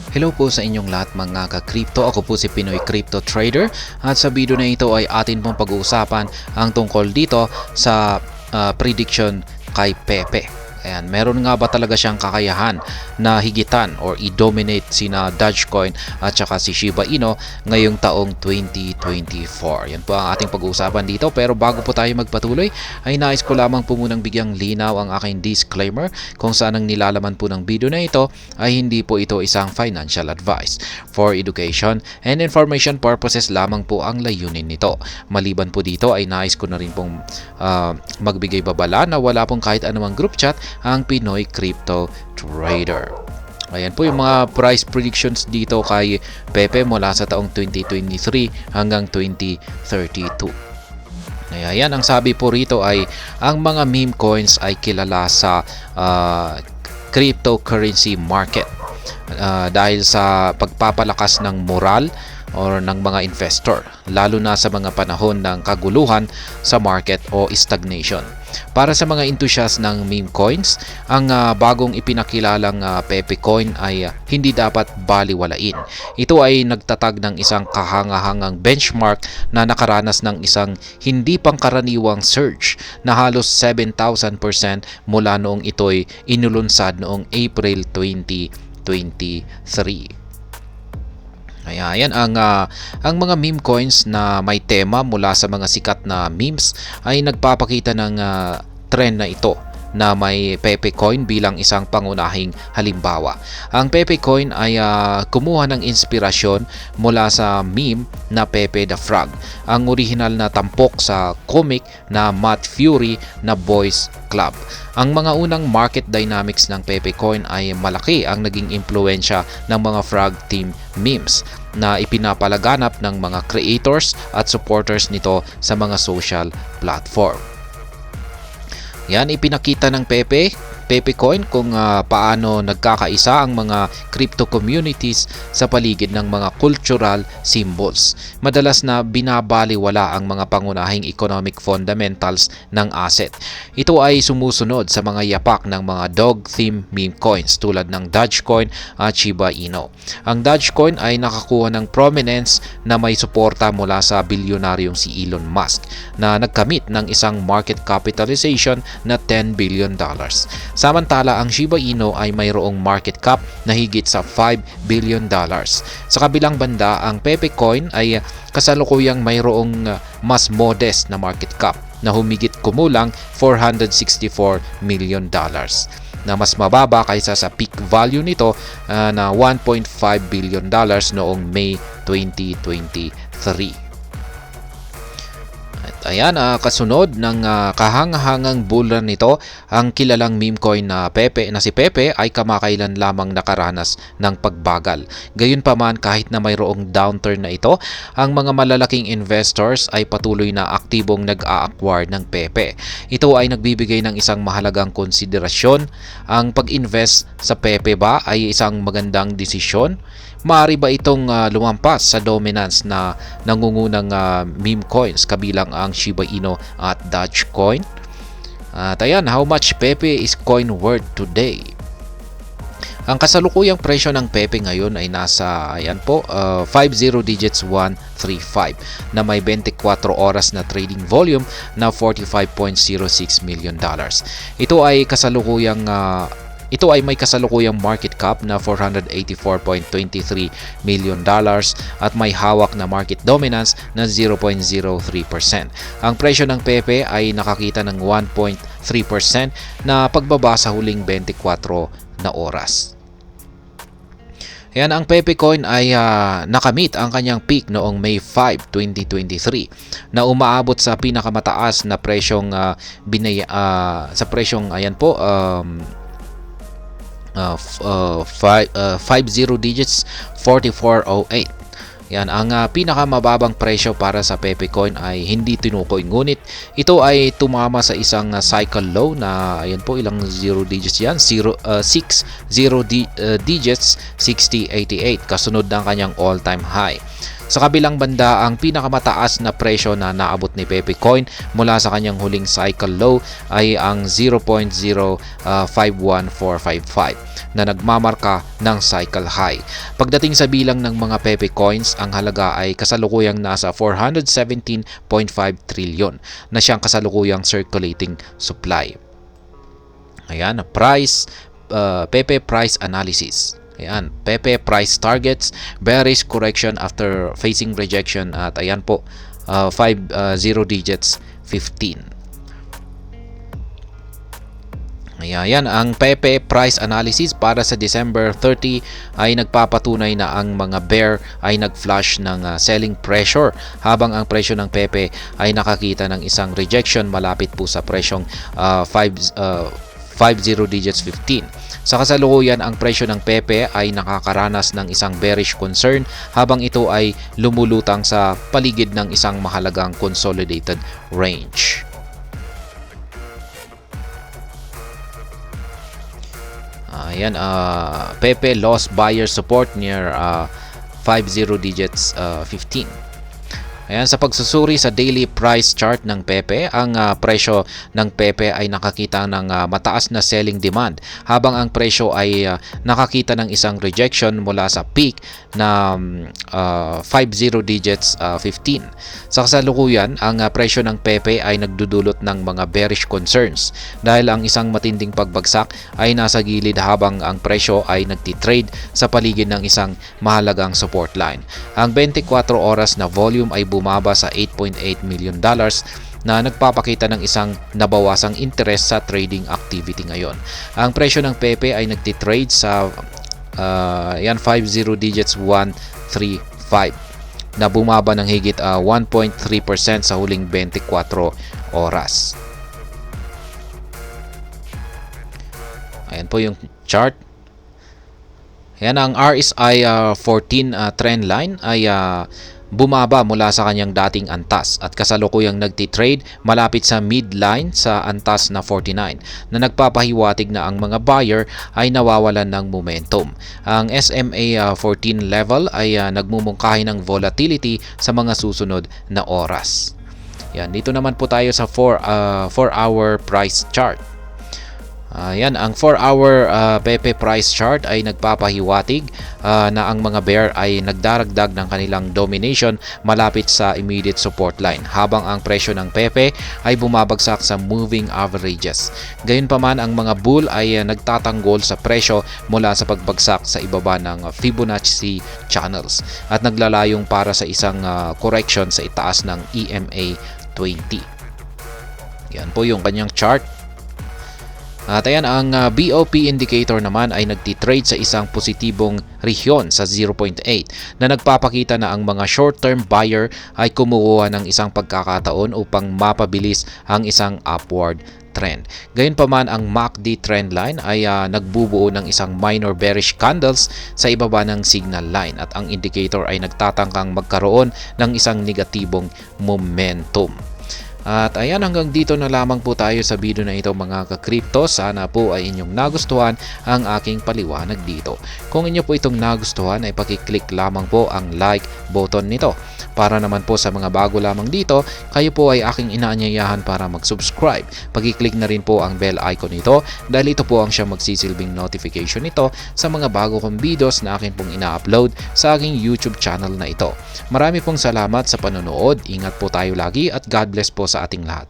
Hello po sa inyong lahat mga ka-crypto. Ako po si Pinoy Crypto Trader at sa video na ito ay atin pong pag-uusapan ang tungkol dito sa prediction kay Pepe. Ayan, meron nga ba talaga siyang kakayahan na higitan or i-dominate sina Dogecoin at saka si Shiba Inu ngayong taong 2024? Yan po ang ating pag-uusapan dito. Pero bago po tayo magpatuloy, ay nais ko lamang po munang bigyang linaw ang aking disclaimer kung saan ang nilalaman po ng video na ito ay hindi po ito isang financial advice. For education and information purposes lamang po ang layunin nito. Maliban po dito ay nais ko na rin pong magbigay babala na wala pong kahit anumang group chat ang Pinoy Crypto Trader. Ayan po yung mga price predictions dito kay Pepe mula sa taong 2023 hanggang 2032. Ayan, ang sabi po rito ay ang mga meme coins ay kilala sa cryptocurrency market dahil sa pagpapalakas ng moral or ng mga investor, lalo na sa mga panahon ng kaguluhan sa market o stagnation. Para sa mga enthusiast ng meme coins, ang bagong ipinakilalang Pepe coin ay hindi dapat baliwalain. Ito ay nagtatag ng isang kahangahangang benchmark na nakaranas ng isang hindi pangkaraniwang surge na halos 7,000% mula noong ito'y inulunsad noong April 2023. Ayan, ang mga meme coins na may tema mula sa mga sikat na memes ay nagpapakita ng trend na ito na may Pepe coin bilang isang pangunahing halimbawa. Ang Pepe coin ay kumuha ng inspirasyon mula sa meme na Pepe the Frog, ang original na tampok sa comic na Matt Fury na Boys Club. Ang mga unang market dynamics ng Pepe coin ay malaki ang naging impluensya ng mga Frog Team memes na ipinapalaganap ng mga creators at supporters nito sa mga social platform. Yan, ipinakita ng Pepe coin kung paano nagkakaisa ang mga crypto communities sa paligid ng mga cultural symbols. Madalas na binabaliwala ang mga pangunahing economic fundamentals ng asset. Ito ay sumusunod sa mga yapak ng mga dog-themed meme coins tulad ng Dogecoin at Shiba Inu. Ang Dogecoin ay nakakuha ng prominence na may suporta mula sa bilyonaryong si Elon Musk na nagkamit ng isang market capitalization na $10 billion. Samantala, ang Shiba Inu ay mayroong market cap na higit sa $5 billion. Sa kabilang banda, ang Pepe coin ay kasalukuyang mayroong mas modest na market cap na humigit kumulang $464 million na mas mababa kaysa sa peak value nito na $1.5 billion noong May 2023. Ayan, kasunod ng kahangahangang bull run nito, ang kilalang meme coin na si Pepe ay kamakailan lamang nakaranas ng pagbagal. Gayunpaman, kahit na mayroong downturn na ito, ang mga malalaking investors ay patuloy na aktibong nag-a-acquire ng Pepe. Ito ay nagbibigay ng isang mahalagang konsiderasyon. Ang pag-invest sa Pepe ba ay isang magandang desisyon? Maaari ba itong lumampas sa dominance na nangungunang meme coins kabilang ang Shiba Inu at Dogecoin? At ayan, how much Pepe is coin worth today? Ang kasalukuyang presyo ng Pepe ngayon ay nasa 50 digits 135 na may 24 oras na trading volume na $45.06 million. Ito ay may kasalukuyang market cap na $484.23 million at may hawak na market dominance na 0.03%. Ang presyo ng Pepe ay nakakita ng 1.3% na pagbaba sa huling 24 na oras. Ayan, ang Pepe coin ay nakamit ang kanyang peak noong May 5, 2023 na umaabot sa pinakamataas na presyong 50 digits 4408. Yan, ang pinakamababang presyo para sa Pepe coin ay hindi tinukoy, ngunit ito ay tumama sa isang cycle low na ilang 0 digits yan, 6 digits 6088 kasunod ng kanyang all-time high. Sa kabilang banda, ang pinakamataas na presyo na naabot ni Pepe Coin mula sa kanyang huling cycle low ay ang 0.051455 na nagmamarka ng cycle high. Pagdating sa bilang ng mga Pepe Coins, ang halaga ay kasalukuyang nasa 417.5 trilyon na siyang kasalukuyang circulating supply. Ayan, Pepe price analysis. Ayan, Pepe price targets, bearish correction after facing rejection at ayan po, 0 digits 15. Ayan, ang Pepe price analysis para sa December 30 ay nagpapatunay na ang mga bear ay nag-flush ng selling pressure habang ang presyo ng Pepe ay nakakita ng isang rejection malapit po sa presyong 50 digits 15. Sa kasalukuyan, ang presyo ng Pepe ay nakakaranas ng isang bearish concern habang ito ay lumulutang sa paligid ng isang mahalagang consolidated range. Ayan, Pepe lost buyer support near 50 digits 15. Ayan, sa pagsusuri sa daily price chart ng Pepe, ang presyo ng Pepe ay nakakita ng mataas na selling demand habang ang presyo ay nakakita ng isang rejection mula sa peak na 50 digits 15. Sa kasalukuyan, ang presyo ng Pepe ay nagdudulot ng mga bearish concerns dahil ang isang matinding pagbagsak ay nasa gilid habang ang presyo ay nagtitrade sa paligid ng isang mahalagang support line. Ang 24 oras na volume ay bumaba sa $8.8 million na nagpapakita ng isang nabawasang interest sa trading activity ngayon. Ang presyo ng Pepe ay nagtitrade sa 50 digits 135 na bumaba ng higit 1.3% sa huling 24 oras. Ayan po yung chart. Ayan, ang RSI 14 trend line ay bumaba mula sa kanyang dating antas at kasalukuyang nagtitrade malapit sa midline sa antas na 49 na nagpapahiwatig na ang mga buyer ay nawawalan ng momentum. Ang SMA 14 level ay nagmumungkahi ng volatility sa mga susunod na oras. Yan, dito naman po tayo sa 4-hour price chart. Yan, ang 4-hour Pepe price chart ay nagpapahiwatig na ang mga bear ay nagdaragdag ng kanilang domination malapit sa immediate support line habang ang presyo ng Pepe ay bumabagsak sa moving averages. Gayunpaman, ang mga bull ay nagtatanggol sa presyo mula sa pagbagsak sa ibaba ng Fibonacci channels at naglalayong para sa isang correction sa itaas ng EMA 20. Yan po yung kanyang chart. At ayan, ang BOP indicator naman ay nagtitrade sa isang positibong rehiyon sa 0.8 na nagpapakita na ang mga short-term buyer ay kumukuha ng isang pagkakataon upang mapabilis ang isang upward trend. Gayunpaman, ang MACD trend line ay nagbubuo ng isang minor bearish candles sa ibaba ng signal line at ang indicator ay nagtatangkang magkaroon ng isang negatibong momentum. At ayan, hanggang dito na lamang po tayo sa video na ito mga ka-crypto. Sana po ay inyong nagustuhan ang aking paliwanag dito. Kung inyo po itong nagustuhan ay pakiclick lamang po ang like button nito. Para naman po sa mga bago lamang dito, kayo po ay aking inaanyayahan para mag-subscribe. Pakiclick na rin po ang bell icon nito dahil ito po ang siyang magsisilbing notification nito sa mga bago kong videos na akin pong ina-upload sa aking YouTube channel na ito. Marami pong salamat sa panonood. Ingat po tayo lagi at God bless po sa ating lahat.